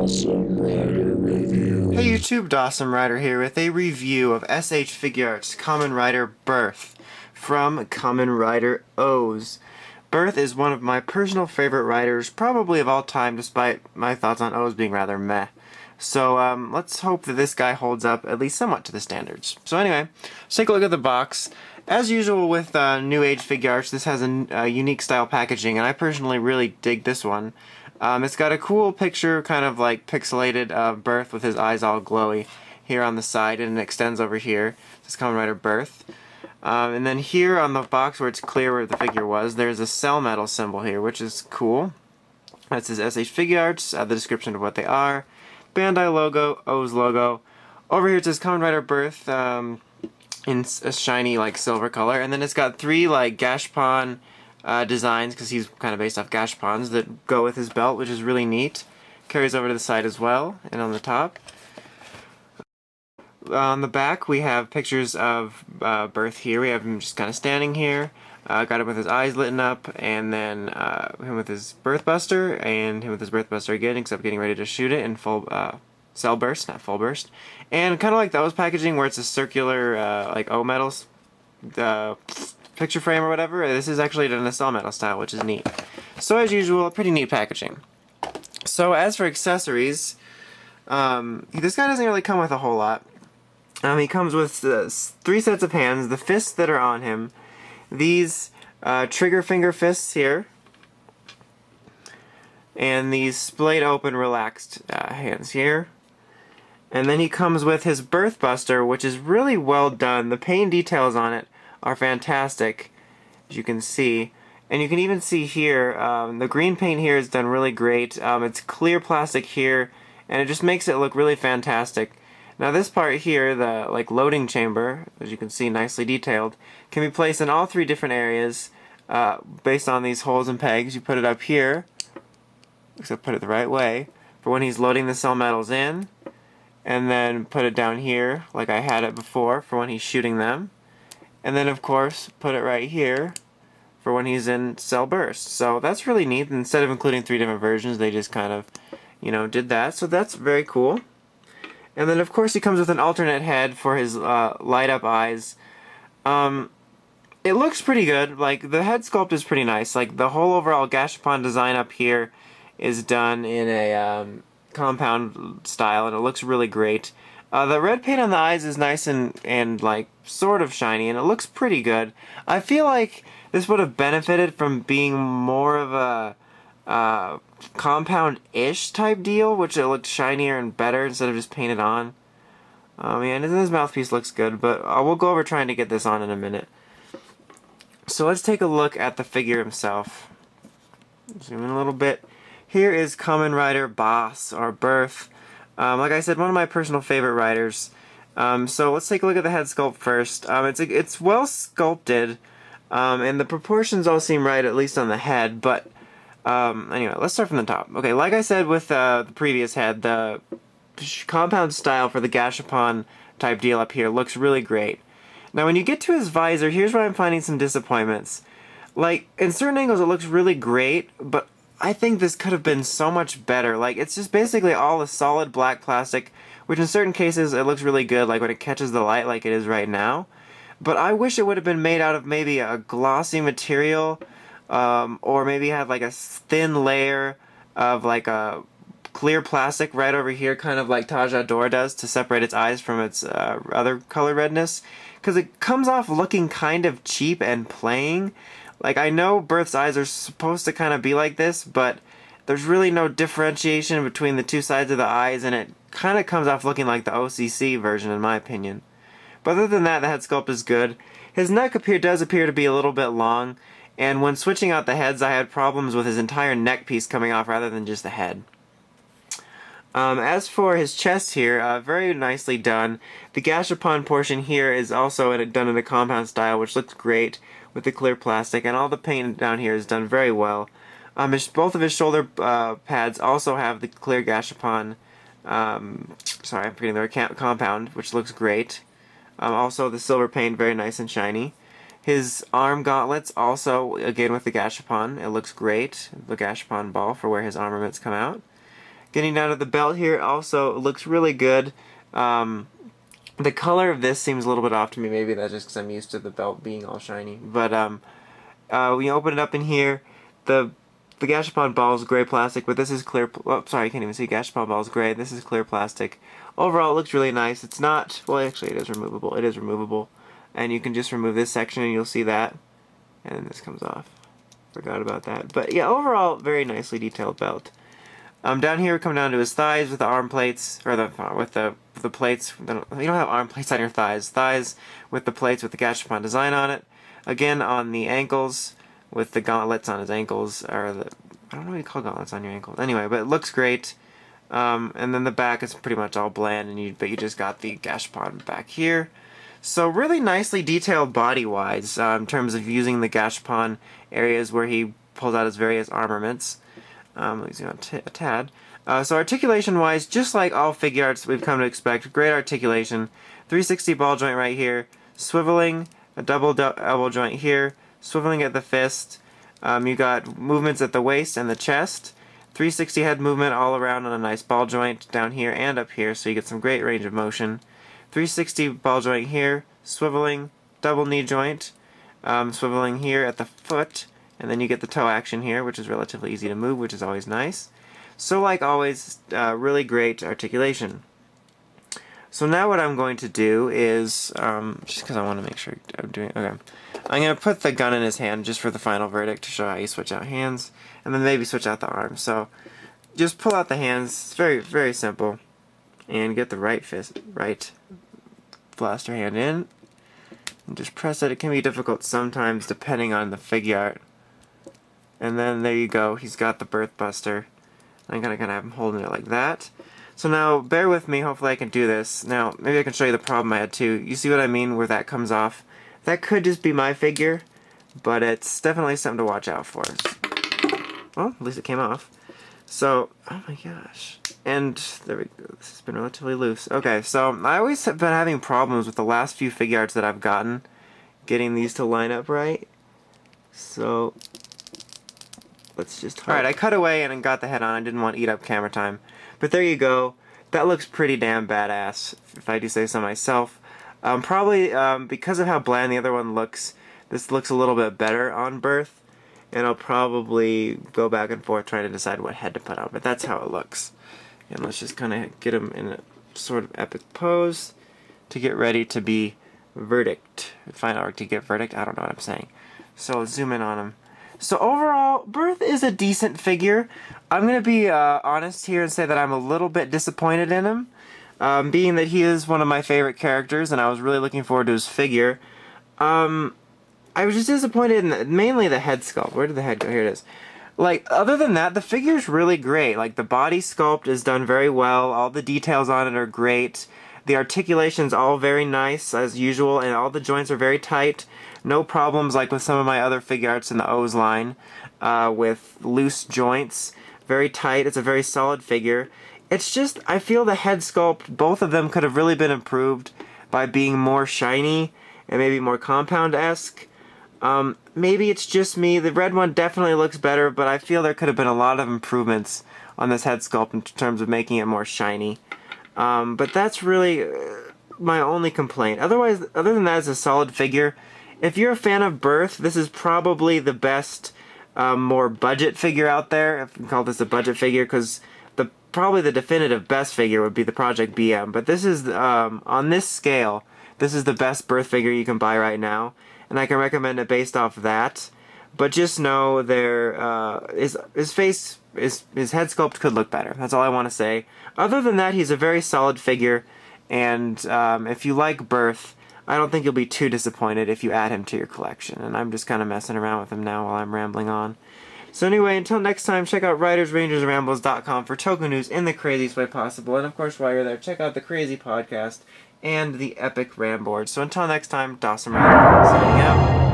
Awesome Rider Review. Hey YouTube, Dawson Rider here with a review of S.H.Figuarts Kamen Rider Birth from Kamen Rider O's. Birth is one of my personal favorite riders, probably of all time, despite my thoughts on O's being rather meh. So let's hope that this guy holds up at least somewhat to the standards. So anyway, let's take a look at the box. As usual with New Age Figuarts, this has a unique style packaging, and I personally really dig this one. It's got a cool picture, kind of like pixelated of Birth with his eyes all glowy here on the side, and it extends over here. This is Kamen Rider Birth. And then here on the box where it's clear where the figure was, there's a cell metal symbol here, which is cool. That says S.H.Figuarts, the description of what they are, Bandai logo, O's logo. Over here it says Kamen Rider Birth in a shiny like silver color, and then it's got three like Gashpon designs, because he's kind of based off Gashpons, that go with his belt, which is really neat. Carries over to the side as well, and on the top. On the back we have pictures of Birth here. We have him just kind of standing here. Got him with his eyes lit up, and then him with his Birth Buster, and him with his Birth Buster again, except getting ready to shoot it in full cell burst, not full burst. And kind of like those packaging where it's a circular like O metals picture frame or whatever. This is actually done in a cell metal style, which is neat. So as usual, pretty neat packaging. So as for accessories, this guy doesn't really come with a whole lot. He comes with 3 sets of hands, the fists that are on him, these trigger finger fists here, and these splayed open relaxed hands here. And then he comes with his Birth Buster, which is really well done. The paint details on it are fantastic, as you can see. And you can even see here, the green paint here is done really great. It's clear plastic here, and it just makes it look really fantastic. Now this part here, the like loading chamber, as you can see nicely detailed, can be placed in all 3 different areas based on these holes and pegs. You put it up here, except put it the right way, for when he's loading the cell metals in, and then put it down here like I had it before for when he's shooting them. And then of course put it right here for when he's in cell burst. So that's really neat. Instead of including 3 different versions, they just kind of, you know, did that. So that's very cool. And then of course he comes with an alternate head for his light up eyes. It looks pretty good. Like the head sculpt is pretty nice. Like the whole overall Gashapon design up here is done in a compound style, and it looks really great. The red paint on the eyes is nice and like sort of shiny, and it looks pretty good. I feel like this would have benefited from being more of a compound-ish type deal, which it looked shinier and better instead of just painted on. Yeah, and his mouthpiece looks good, but we'll go over trying to get this on in a minute. So let's take a look at the figure himself. Zoom in a little bit. Here is Kamen Rider Boss, or Birth. Like I said, one of my personal favorite riders. So let's take a look at the head sculpt first. It's well sculpted, and the proportions all seem right, at least on the head, but anyway, let's start from the top. Okay, like I said with the previous head, the compound style for the Gashapon type deal up here looks really great. Now when you get to his visor, here's where I'm finding some disappointments. Like, in certain angles it looks really great, but I think this could have been so much better. Like, it's just basically all a solid black plastic, which in certain cases it looks really good, like when it catches the light like it is right now. But I wish it would have been made out of maybe a glossy material, or maybe have like a thin layer of like a clear plastic right over here, kind of like Taja Dor does, to separate its eyes from its other color redness. Because it comes off looking kind of cheap and plain. Like, I know Birth's eyes are supposed to kind of be like this, but there's really no differentiation between the 2 sides of the eyes, and it kind of comes off looking like the OCC version, in my opinion. But other than that, the head sculpt is good. His neck does appear to be a little bit long, and when switching out the heads, I had problems with his entire neck piece coming off rather than just the head. As for his chest here, very nicely done. The Gashapon portion here is also done in a compound style, which looks great with the clear plastic, and all the paint down here is done very well. Both of his shoulder pads also have the clear Gashapon, sorry, I'm forgetting the compound, which looks great. Also the silver paint, very nice and shiny. His arm gauntlets also, again with the Gashapon, it looks great. The Gashapon ball for where his armaments come out. Getting down to the belt here also looks really good. The color of this seems a little bit off to me. Maybe that's just because I'm used to the belt being all shiny. But when you open it up in here, the Gashapon ball is gray plastic, but this is clear. Oh, sorry, I can't even see. Gashapon ball is gray. This is clear plastic. Overall, it looks really nice. It's not. Well, actually, it is removable. It is removable, and you can just remove this section, and you'll see that. And then this comes off. Forgot about that. But yeah, overall, very nicely detailed belt. Down here, we come down to his thighs with the arm plates, or with the plates. You don't have arm plates on your thighs. Thighs with the plates with the Gashapon design on it. Again, on the ankles with the gauntlets on his ankles, or I don't know what you call gauntlets on your ankles. Anyway, but it looks great. And then the back is pretty much all bland, but you just got the Gashapon back here. So really nicely detailed body-wise in terms of using the Gashapon areas where he pulls out his various armaments. Let me a tad. So articulation-wise, just like all Figuarts we've come to expect, great articulation. 360 ball joint right here, swiveling, a double elbow joint here, swiveling at the fist. You got movements at the waist and the chest. 360 head movement all around on a nice ball joint down here and up here, so you get some great range of motion. 360 ball joint here, swiveling, double knee joint, swiveling here at the foot. And then you get the toe action here, which is relatively easy to move, which is always nice. So like always, really great articulation. So now what I'm going to do is, just because I want to make sure I'm doing, okay. I'm going to put the gun in his hand just for the final verdict to show how you switch out hands. And then maybe switch out the arms. So just pull out the hands, it's very, very simple. And get the right blaster hand in. And just press it. It can be difficult sometimes depending on the Figuart. And then there you go, he's got the Birth Buster. I'm gonna have him holding it like that. So now, bear with me, hopefully I can do this. Now, maybe I can show you the problem I had too. You see what I mean where that comes off? That could just be my figure, but it's definitely something to watch out for. Well, at least it came off. So, oh my gosh. And there we go, this has been relatively loose. Okay, so I always have been having problems with the last few Figuarts that I've gotten, getting these to line up right. So let's just hope. Alright, I cut away and got the head on. I didn't want to eat up camera time. But there you go. That looks pretty damn badass, if I do say so myself. Probably because of how bland the other one looks, this looks a little bit better on Birth. And I'll probably go back and forth trying to decide what head to put on. But that's how it looks. And let's just kind of get him in a sort of epic pose to get ready to be verdict. To get verdict? I don't know what I'm saying. So let's zoom in on him. So overall, Birth is a decent figure. I'm going to be honest here and say that I'm a little bit disappointed in him. Being that he is one of my favorite characters and I was really looking forward to his figure. I was just disappointed in mainly the head sculpt. Where did the head go? Here it is. Like, other than that, the figure's really great. Like, the body sculpt is done very well. All the details on it are great. The articulation's all very nice, as usual, and all the joints are very tight. No problems like with some of my other Figuarts in the O's line, with loose joints. Very tight. It's a very solid figure. It's just, I feel the head sculpt, both of them could have really been improved by being more shiny and maybe more compound-esque. Maybe it's just me. The red one definitely looks better, but I feel there could have been a lot of improvements on this head sculpt in terms of making it more shiny. But that's really my only complaint. Otherwise, other than that, it's a solid figure. If you're a fan of Birth, this is probably the best, more budget figure out there. If you can call this a budget figure, because probably the definitive best figure would be the Project BM. But this is, on this scale, this is the best Birth figure you can buy right now. And I can recommend it based off that. But just know his face, his head sculpt could look better. That's all I want to say. Other than that, he's a very solid figure. And if you like Birth, I don't think you'll be too disappointed if you add him to your collection. And I'm just kind of messing around with him now while I'm rambling on. So anyway, until next time, check out RidersRangersRambles.com for Toku news in the craziest way possible. And of course, while you're there, check out the Crazy Podcast and the Epic Ramboard. So until next time, Dawson Rider, signing out.